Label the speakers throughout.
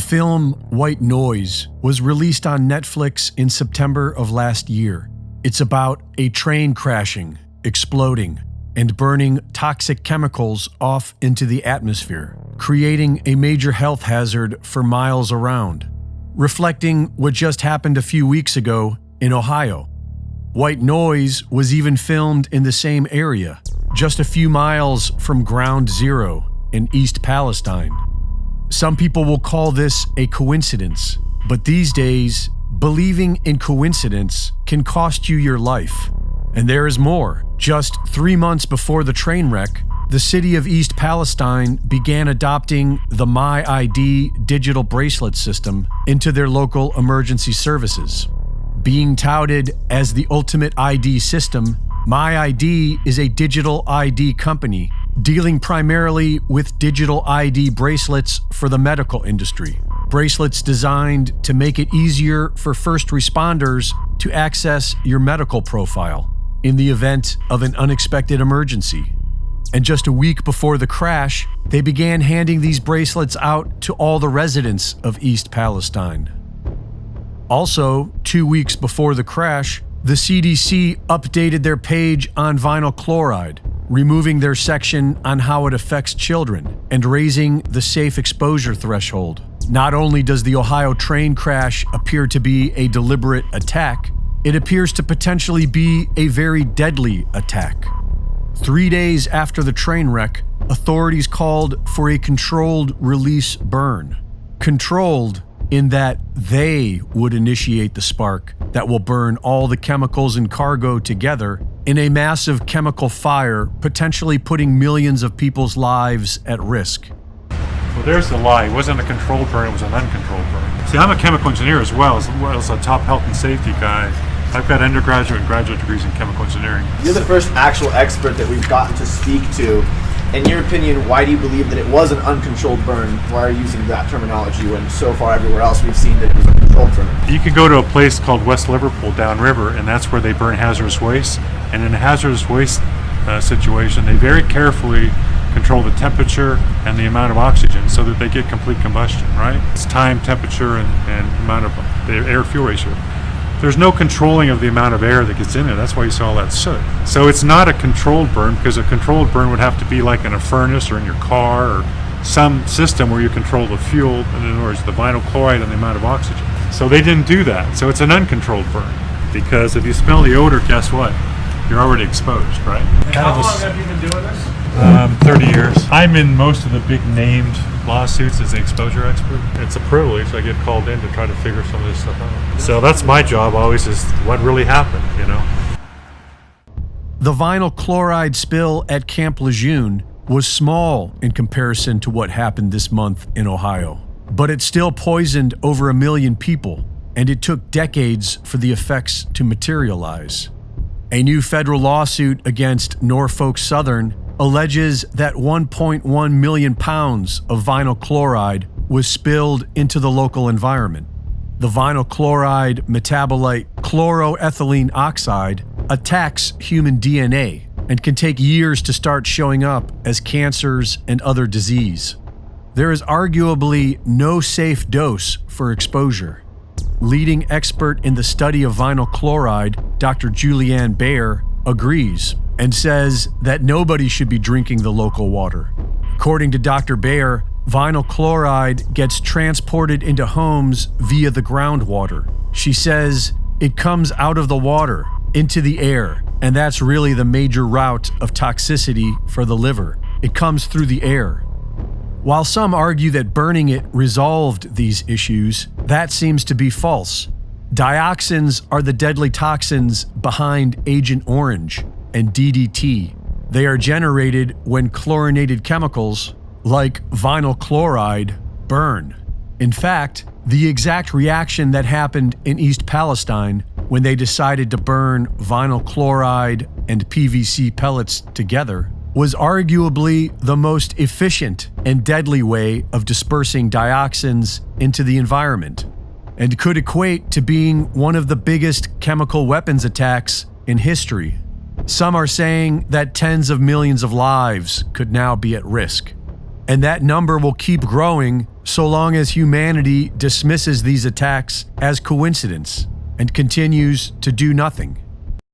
Speaker 1: film White Noise was released on Netflix in September of last year. It's about a train crashing, exploding, and burning toxic chemicals off into the atmosphere, creating a major health hazard for miles around, reflecting what just happened a few weeks ago in Ohio. White Noise was even filmed in the same area, just a few miles from Ground Zero in East Palestine. Some people will call this a coincidence, but these days, believing in coincidence can cost you your life. And there is more. Just 3 months before the train wreck, the city of East Palestine began adopting the MyID digital bracelet system into their local emergency services. Being touted as the ultimate ID system, MyID is a digital ID company dealing primarily with digital ID bracelets for the medical industry. Bracelets designed to make it easier for first responders to access your medical profile in the event of an unexpected emergency. And just a week before the crash, they began handing these bracelets out to all the residents of East Palestine. Also, 2 weeks before the crash, the CDC updated their page on vinyl chloride, removing their section on how it affects children and raising the safe exposure threshold. Not only does the Ohio train crash appear to be a deliberate attack, it appears to potentially be a very deadly attack. 3 days after the train wreck, authorities called for a controlled release burn. Controlled in that they would initiate the spark that will burn all the chemicals and cargo together in a massive chemical fire, potentially putting millions of people's lives at risk.
Speaker 2: Well, there's the lie. It wasn't a controlled burn, it was an uncontrolled burn. See, I'm a chemical engineer as well as a top health and safety guy. I've got undergraduate and graduate degrees in chemical engineering.
Speaker 3: You're the first actual expert that we've gotten to speak to. In your opinion, why do you believe that it was an uncontrolled burn? Why are you using that terminology when so far everywhere else we've seen that it was a controlled burn?
Speaker 2: You can go to a place called West Liverpool downriver, and that's where they burn hazardous waste. And in a hazardous waste situation, they very carefully control the temperature and the amount of oxygen so that they get complete combustion, right? It's time, temperature, and amount of the air-fuel ratio. There's no controlling of the amount of air that gets in there. That's why you saw all that soot. So it's not a controlled burn, because a controlled burn would have to be like in a furnace or in your car or some system where you control the fuel, in other words, the vinyl chloride and the amount of oxygen. So they didn't do that. So it's an uncontrolled burn, because if you smell the odor, guess what? You're already exposed, right?
Speaker 4: How long have you been doing this?
Speaker 2: 30 years. I'm in most of the big named lawsuits as the exposure expert. It's a privilege. I get called in to try to figure some of this stuff out. So that's my job always, is what really happened, you know?
Speaker 1: The vinyl chloride spill at Camp Lejeune was small in comparison to what happened this month in Ohio, but it still poisoned over 1 million people, and it took decades for the effects to materialize. A new federal lawsuit against Norfolk Southern alleges that 1.1 million pounds of vinyl chloride was spilled into the local environment. The vinyl chloride metabolite chloroethylene oxide attacks human DNA and can take years to start showing up as cancers and other disease. There is arguably no safe dose for exposure. Leading expert in the study of vinyl chloride, Dr. Julianne Baer, agrees and says that nobody should be drinking the local water. According to Dr. Baer, vinyl chloride gets transported into homes via the groundwater. She says it comes out of the water into the air, and that's really the major route of toxicity for the liver. It comes through the air. While some argue that burning it resolved these issues, that seems to be false. Dioxins are the deadly toxins behind Agent Orange and DDT. They are generated when chlorinated chemicals, like vinyl chloride, burn. In fact, the exact reaction that happened in East Palestine when they decided to burn vinyl chloride and PVC pellets together was arguably the most efficient and deadly way of dispersing dioxins into the environment, and could equate to being one of the biggest chemical weapons attacks in history. Some are saying that tens of millions of lives could now be at risk, and that number will keep growing so long as humanity dismisses these attacks as coincidence and continues to do nothing.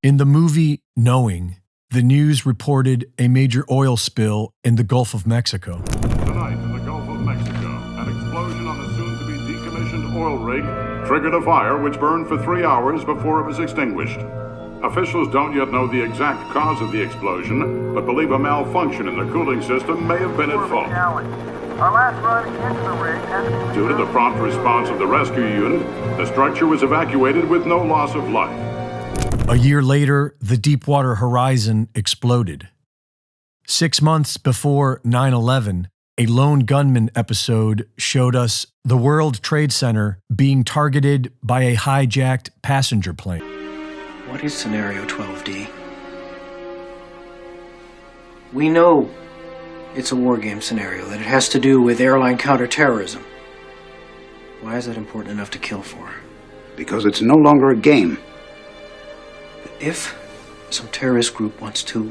Speaker 1: In the movie Knowing, the news reported a major oil spill in the Gulf of Mexico.
Speaker 5: Tonight in the Gulf of Mexico, an explosion on the soon-to-be decommissioned oil rig triggered a fire which burned for 3 hours before it was extinguished. Officials don't yet know the exact cause of the explosion, but believe a malfunction in the cooling system may have been at fault.
Speaker 4: Our last run into the rig has...
Speaker 5: Due to the prompt response of the rescue unit, the structure was evacuated with no loss of life.
Speaker 1: A year later, the Deepwater Horizon exploded. 6 months before 9/11, a lone gunman episode showed us the World Trade Center being targeted by a hijacked passenger plane.
Speaker 6: What is Scenario 12D? We know it's a war game scenario, that it has to do with airline counterterrorism. Why is that important enough to kill for?
Speaker 7: Because it's no longer a game.
Speaker 6: If some terrorist group wants to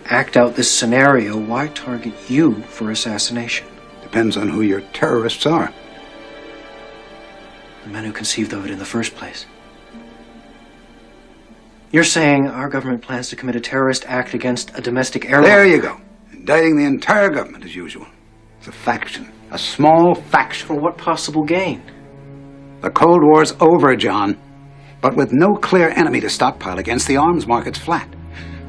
Speaker 6: act out this scenario, why target you for assassination?
Speaker 7: Depends on who your terrorists are.
Speaker 6: The men who conceived of it in the first place. You're saying our government plans to commit a terrorist act against a domestic airline?
Speaker 7: There you go. Indicting the entire government as usual. It's a faction. A small faction.
Speaker 6: For what possible gain?
Speaker 7: The Cold War's over, John. But with no clear enemy to stockpile against, the arms market's flat.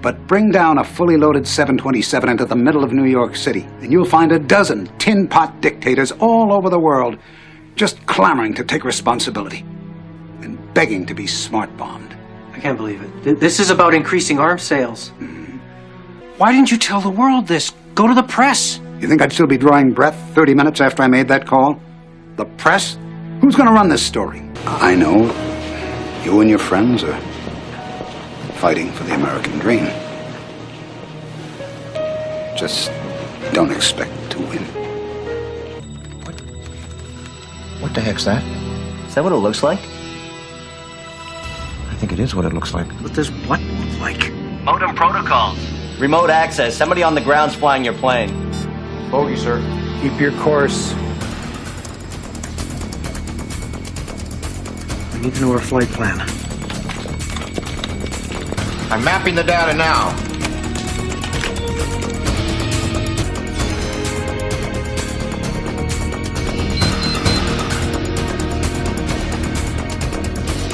Speaker 7: But bring down a fully loaded 727 into the middle of New York City, and you'll find a dozen tin pot dictators all over the world just clamoring to take responsibility and begging to be smart-bombed.
Speaker 6: I can't believe it. This is about increasing arms sales. Why didn't you tell the world this? Go to the press.
Speaker 7: You think I'd still be drawing breath 30 minutes after I made that call? The press? Who's going to run this story? I know you and your friends are fighting for the American dream. Just don't expect to win.
Speaker 8: What the heck's that? Is that what it looks like?
Speaker 7: I think it is what it looks like.
Speaker 6: What does what look like?
Speaker 8: Modem protocols. Remote access. Somebody on the ground's flying your plane.
Speaker 7: Bogey, sir. Keep your course.
Speaker 6: We need to know our flight plan.
Speaker 8: I'm mapping the data now.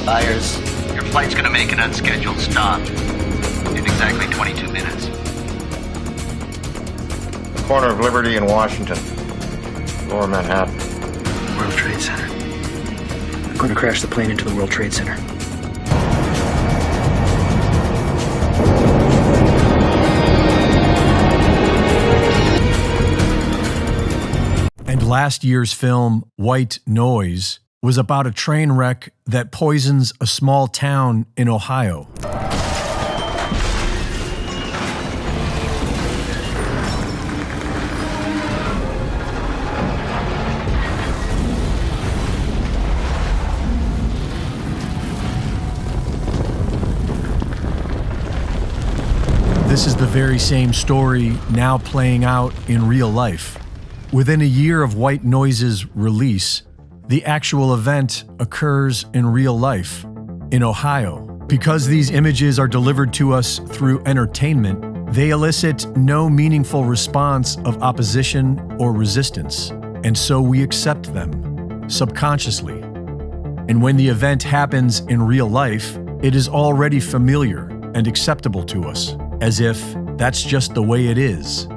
Speaker 8: Byers, your flight's gonna make an unscheduled stop in exactly 22 minutes.
Speaker 9: Corner of Liberty and Washington. Lower Manhattan.
Speaker 6: World Trade Center. I'm going to crash the plane into the World Trade Center.
Speaker 1: And last year's film, White Noise, was about a train wreck that poisons a small town in Ohio. This is the very same story now playing out in real life. Within a year of White Noise's release, the actual event occurs in real life, in Ohio. Because these images are delivered to us through entertainment, they elicit no meaningful response of opposition or resistance, and so we accept them, subconsciously. And when the event happens in real life, it is already familiar and acceptable to us, as if that's just the way it is.